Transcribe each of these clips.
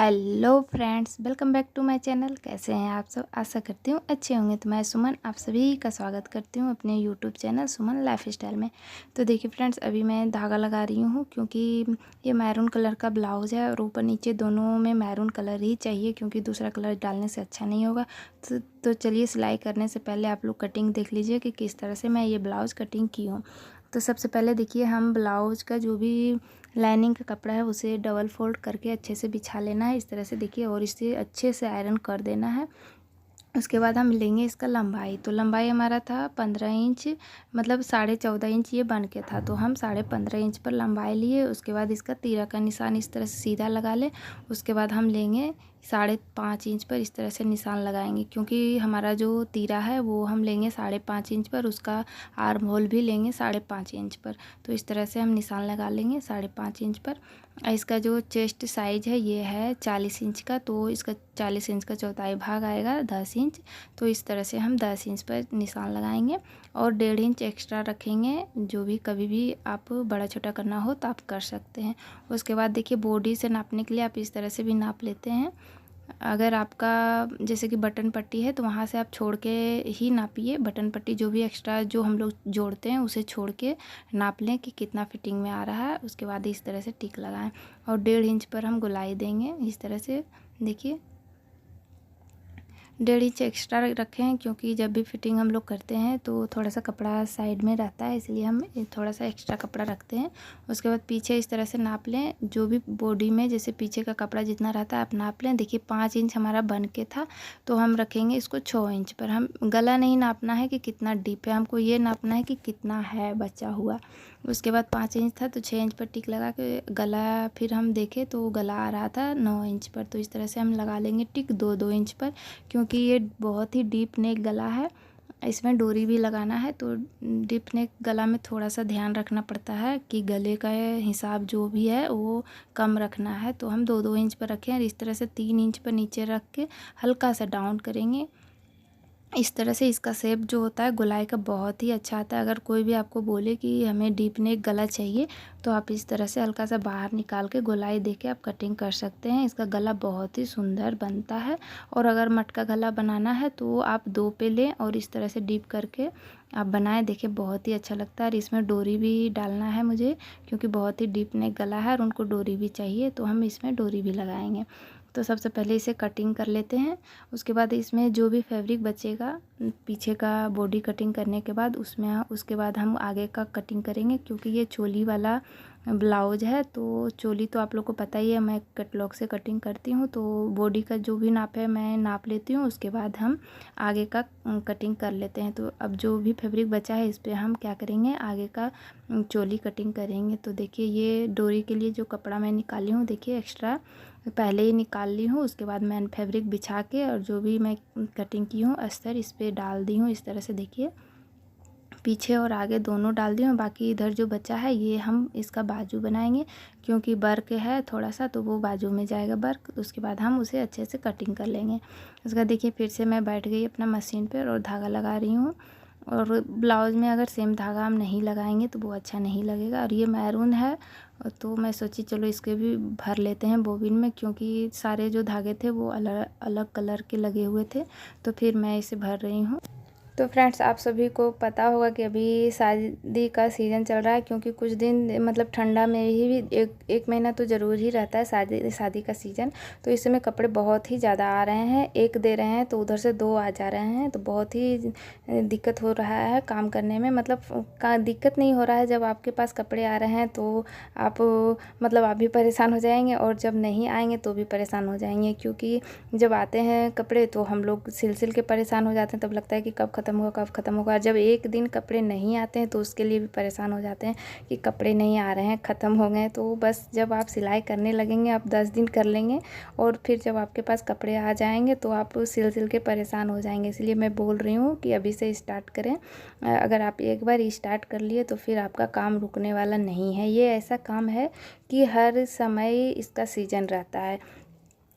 Hello friends, welcome back to my channel. कैसे हैं आप सब? आशा करती हूँ अच्छे होंगे। तो मैं सुमन आप सभी का स्वागत करती हूँ अपने यूट्यूब चैनल सुमन लाइफ स्टाइल में। तो देखिए फ्रेंड्स, अभी मैं धागा लगा रही हूँ क्योंकि ये मैरून कलर का ब्लाउज़ है और ऊपर नीचे दोनों में मैरून कलर ही चाहिए क्योंकि दूसरा कलर डालने से अच्छा नहीं होगा। तो चलिए, सिलाई करने से पहले आप लोग कटिंग देख लीजिए कि किस तरह से मैं ये ब्लाउज़ कटिंग की हूँ। तो सबसे पहले देखिए, हम ब्लाउज़ का जो भी लाइनिंग का कपड़ा है उसे डबल फोल्ड करके अच्छे से बिछा लेना है इस तरह से देखिए, और इसे अच्छे से आयरन कर देना है। उसके बाद हम लेंगे इसका लंबाई। तो लंबाई हमारा था 15 इंच, मतलब 14.5 इंच ये बन के था, तो हम 15.5 इंच पर लंबाई लिए। उसके बाद इसका तीरा का निशान इस तरह से सीधा लगा ले। उसके बाद हम लेंगे 5.5 इंच पर इस तरह से निशान लगाएंगे, क्योंकि हमारा जो तीरा है वो हम लेंगे 5.5 इंच पर, उसका आर्म होल भी लेंगे 5.5 इंच पर। तो इस तरह से हम निशान लगा लेंगे 5.5 इंच पर। इसका जो चेस्ट साइज़ है ये है 40 इंच का, तो इसका 40 इंच का चौथाई भाग आएगा 10 इंच। तो इस तरह से हम 10 इंच पर निशान लगाएंगे और 1.5 इंच एक्स्ट्रा रखेंगे, जो भी कभी भी आप बड़ा छोटा करना हो तो आप कर सकते हैं। उसके बाद देखिए, बॉडी से नापने के लिए आप इस तरह से भी नाप लेते हैं। अगर आपका जैसे कि बटन पट्टी है तो वहाँ से आप छोड़ के ही नापिए। बटन पट्टी जो भी एक्स्ट्रा जो हम लोग जोड़ते हैं उसे छोड़ के नाप लें कि कितना फिटिंग में आ रहा है। उसके बाद इस तरह से टिक लगाएं और 1.5 इंच पर हम गोलाई देंगे इस तरह से देखिए। 1.5 इंच एक्स्ट्रा रखें क्योंकि जब भी फिटिंग हम लोग करते हैं तो थोड़ा सा कपड़ा साइड में रहता है, इसलिए हम थोड़ा सा एक्स्ट्रा कपड़ा रखते हैं। उसके बाद पीछे इस तरह से नाप लें, जो भी बॉडी में जैसे पीछे का कपड़ा जितना रहता है आप नाप लें। देखिए 5 इंच हमारा बन के था, तो हम रखेंगे इसको 6 इंच पर। हम गला नहीं नापना है कि कितना डीप है, हमको ये नापना है कि कितना है बचा हुआ। उसके बाद 5 इंच था तो 6 इंच पर टिक लगा के गला फिर हम देखें तो गला आ रहा था 9 इंच पर। तो इस तरह से हम लगा लेंगे टिक 2-2 इंच पर, क्योंकि ये बहुत ही डीप नेक गला है, इसमें डोरी भी लगाना है। तो डीप नेक गला में थोड़ा सा ध्यान रखना पड़ता है कि गले का हिसाब जो भी है वो कम रखना है। तो हम 2-2 इंच पर रखें और इस तरह से 3 इंच पर नीचे रख के हल्का सा डाउन करेंगे। इस तरह से इसका शेप जो होता है गोलाई का बहुत ही अच्छा आता है। अगर कोई भी आपको बोले कि हमें डीप नेक गला चाहिए तो आप इस तरह से हल्का सा बाहर निकाल के गोलाई देके आप कटिंग कर सकते हैं। इसका गला बहुत ही सुंदर बनता है। और अगर मटका गला बनाना है तो आप 2 पे लें और इस तरह से डीप करके आप बनाएं, देखिए बहुत ही अच्छा लगता है। और इसमें डोरी भी डालना है मुझे, क्योंकि बहुत ही डीप नेक गला है और उनको डोरी भी चाहिए, तो हम इसमें डोरी भी लगाएंगे। तो सबसे पहले इसे कटिंग कर लेते हैं। उसके बाद इसमें जो भी फैब्रिक बचेगा पीछे का बॉडी कटिंग करने के बाद उसके बाद हम आगे का कटिंग करेंगे, क्योंकि ये चोली वाला ब्लाउज है। तो चोली तो आप लोग को पता ही है, मैं कटलॉग से कटिंग करती हूँ, तो बॉडी का जो भी नाप है मैं नाप लेती हूँ। उसके बाद हम आगे का कटिंग कर लेते हैं। तो अब जो भी फैब्रिक बचा है इस पर हम क्या करेंगे, आगे का चोली कटिंग करेंगे। तो देखिए, ये डोरी के लिए जो कपड़ा मैं निकाली हूँ देखिए एक्स्ट्रा पहले ही निकाल ली हूँ। उसके बाद मैं फैब्रिक बिछा के और जो भी मैं कटिंग की हूँ अस्तर इस पर डाल दी हूँ इस तरह से देखिए, पीछे और आगे दोनों डाल दी हूँ। बाकी इधर जो बचा है ये हम इसका बाजू बनाएंगे, क्योंकि वर्क है थोड़ा सा तो वो बाजू में जाएगा वर्क। उसके बाद हम उसे अच्छे से कटिंग कर लेंगे। उसके बाद देखिए फिर से मैं बैठ गई अपना मशीन पर और धागा लगा रही हूँ। और ब्लाउज़ में अगर सेम धागा हम नहीं लगाएंगे तो वो अच्छा नहीं लगेगा। और ये मैरून है तो मैं सोची चलो इसके भी भर लेते हैं बोबिन में, क्योंकि सारे जो धागे थे वो अलग अलग कलर के लगे हुए थे, तो फिर मैं इसे भर रही हूँ। तो फ्रेंड्स, आप सभी को पता होगा कि अभी शादी का सीज़न चल रहा है, क्योंकि कुछ दिन मतलब ठंडा में ही भी एक महीना तो ज़रूर ही रहता है शादी का सीज़न। तो इस समय कपड़े बहुत ही ज़्यादा आ रहे हैं, एक दे रहे हैं तो उधर से 2 आ जा रहे हैं, तो बहुत ही दिक्कत हो रहा है काम करने में। मतलब दिक्कत नहीं हो रहा है, जब आपके पास कपड़े आ रहे हैं तो आप मतलब आप भी परेशान हो जाएंगे और जब नहीं आएंगे तो भी परेशान हो जाएंगे, क्योंकि जब आते हैं कपड़े तो हम लोग सिल के परेशान हो जाते हैं। तब लगता है कि कब ख़त्म होगा कब ख़त्म होगा। जब एक दिन कपड़े नहीं आते हैं तो उसके लिए भी परेशान हो जाते हैं कि कपड़े नहीं आ रहे हैं, ख़त्म हो गए। तो बस जब आप सिलाई करने लगेंगे आप 10 दिन कर लेंगे और फिर जब आपके पास कपड़े आ जाएंगे तो आप सिल के परेशान हो जाएंगे। इसलिए मैं बोल रही हूँ कि अभी से स्टार्ट करें। अगर आप एक बार स्टार्ट कर लिए तो फिर आपका काम रुकने वाला नहीं है। ये ऐसा काम है कि हर समय इसका सीज़न रहता है।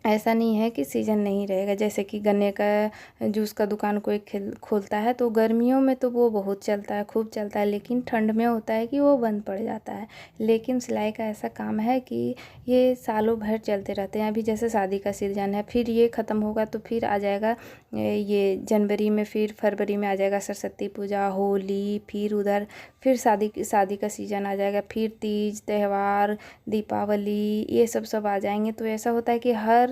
ऐसा नहीं है कि सीज़न नहीं रहेगा। जैसे कि गन्ने का जूस का दुकान कोई खोलता है तो गर्मियों में तो वो बहुत चलता है, खूब चलता है, लेकिन ठंड में होता है कि वो बंद पड़ जाता है। लेकिन सिलाई का ऐसा काम है कि ये सालों भर चलते रहते हैं। अभी जैसे शादी का सीज़न है, फिर ये ख़त्म होगा तो फिर आ जाएगा ये जनवरी में, फिर फरवरी में आ जाएगा सरस्वती पूजा, होली, फिर शादी का सीज़न आ जाएगा, फिर तीज त्यौहार, दीपावली, ये सब आ जाएंगे। तो ऐसा होता है कि हर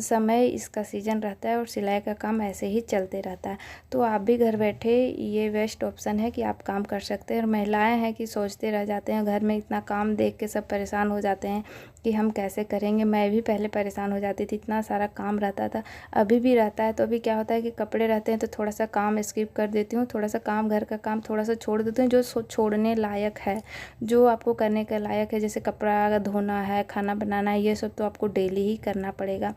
समय इसका सीज़न रहता है और सिलाई का काम ऐसे ही चलते रहता है। तो आप भी घर बैठे ये बेस्ट ऑप्शन है कि आप काम कर सकते हैं। और महिलाएं हैं कि सोचते रह जाते हैं, घर में इतना काम देख के सब परेशान हो जाते हैं कि हम कैसे करेंगे। मैं भी पहले परेशान हो जाती थी, इतना सारा काम रहता था, अभी भी रहता है। तो अभी क्या होता है कि कपड़े रहते हैं तो थोड़ा सा काम स्किप कर देती हूँ, थोड़ा सा काम, घर का काम थोड़ा सा छोड़ देती हूँ, जो छोड़ने लायक है, जो आपको करने के लायक है। जैसे कपड़ा धोना है, खाना बनाना है, ये सब तो आपको डेली ही करना पड़ेगा।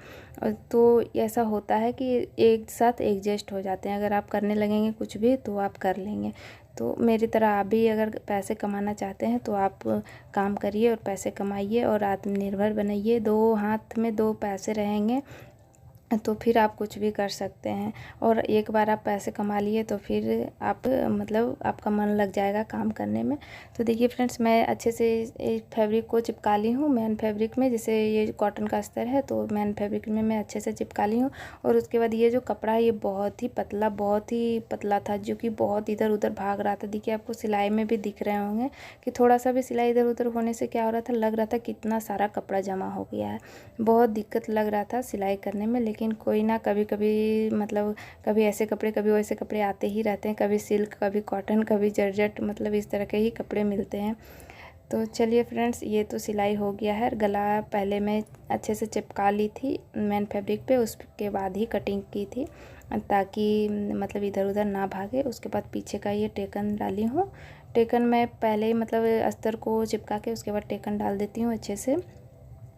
तो ऐसा होता है कि एक साथ एडजस्ट हो जाते हैं। अगर आप करने लगेंगे कुछ भी तो आप कर लेंगे। तो मेरी तरह आप भी अगर पैसे कमाना चाहते हैं तो आप काम करिए और पैसे कमाइए और आत्मनिर्भर बनाइए। दो हाथ में दो पैसे रहेंगे तो फिर आप कुछ भी कर सकते हैं। और एक बार आप पैसे कमा लिए तो फिर आप मतलब आपका मन लग जाएगा काम करने में। तो देखिए फ्रेंड्स, मैं अच्छे से इस फैब्रिक को चिपका ली हूँ मैन फैब्रिक में। जैसे ये कॉटन का अस्तर है तो मैन फैब्रिक में मैं अच्छे से चिपका ली हूँ। और उसके बाद ये जो कपड़ा है ये बहुत ही पतला था, जो कि बहुत इधर उधर भाग रहा था। देखिए आपको सिलाई में भी दिख रहे होंगे कि थोड़ा सा भी सिलाई इधर उधर होने से क्या हो रहा था, लग रहा था कितना सारा कपड़ा जमा हो गया है। बहुत दिक्कत लग रहा था सिलाई करने में, लेकिन कोई ना, कभी कभी मतलब कभी ऐसे कपड़े कभी वैसे कपड़े आते ही रहते हैं। कभी सिल्क, कभी कॉटन, कभी जॉर्जेट, मतलब इस तरह के ही कपड़े मिलते हैं। तो चलिए फ्रेंड्स, ये तो सिलाई हो गया है। गला पहले मैं अच्छे से चिपका ली थी मैन फैब्रिक पे, उसके बाद ही कटिंग की थी ताकि मतलब इधर उधर ना भागे। उसके बाद पीछे का ये टेकन डाली हूँ। टेकन मैं पहले ही मतलब अस्तर को चिपका के उसके बाद टेकन डाल देती हूँ अच्छे से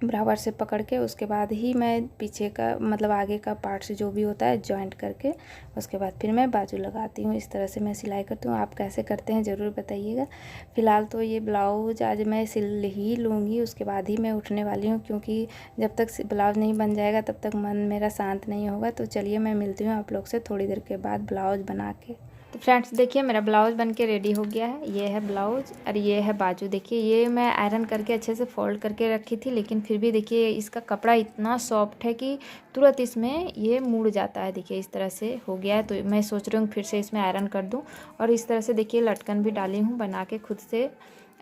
बराबर से पकड़ के। उसके बाद ही मैं पीछे का मतलब आगे का पार्ट से जो भी होता है जॉइंट करके उसके बाद फिर मैं बाजू लगाती हूँ। इस तरह से मैं सिलाई करती हूँ। आप कैसे करते हैं ज़रूर बताइएगा। फ़िलहाल तो ये ब्लाउज आज मैं सिल ही लूँगी, उसके बाद ही मैं उठने वाली हूँ, क्योंकि जब तक ब्लाउज नहीं बन जाएगा तब तक मन मेरा शांत नहीं होगा। तो चलिए मैं मिलती हूँ आप लोग से थोड़ी देर के बाद ब्लाउज बना के। तो फ्रेंड्स देखिए, मेरा ब्लाउज़ बन के रेडी हो गया है। ये है ब्लाउज़ और ये है बाजू। देखिए ये मैं आयरन करके अच्छे से फोल्ड करके रखी थी, लेकिन फिर भी देखिए इसका कपड़ा इतना सॉफ्ट है कि तुरंत इसमें ये मुड़ जाता है। देखिए इस तरह से हो गया है। तो मैं सोच रही हूँ फिर से इसमें आयरन कर दूँ। और इस तरह से देखिए लटकन भी डाली हूँ बना के खुद से।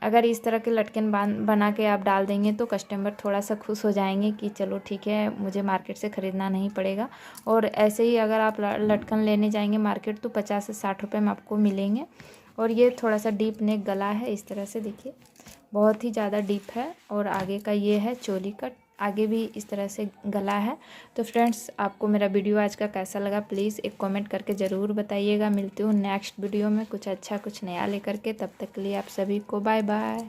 अगर इस तरह के लटकन बना के आप डाल देंगे तो कस्टमर थोड़ा सा खुश हो जाएंगे कि चलो ठीक है, मुझे मार्केट से ख़रीदना नहीं पड़ेगा। और ऐसे ही अगर आप लटकन लेने जाएंगे मार्केट तो 50 से 60 रुपये में आपको मिलेंगे। और ये थोड़ा सा डीप नेक गला है, इस तरह से देखिए बहुत ही ज़्यादा डीप है। और आगे का ये है चोली कट, आगे भी इस तरह से गला है। तो फ्रेंड्स आपको मेरा वीडियो आज का कैसा लगा प्लीज़ एक कमेंट करके ज़रूर बताइएगा। मिलती हूँ नेक्स्ट वीडियो में कुछ अच्छा कुछ नया लेकर के। तब तक के लिए आप सभी को बाय बाय।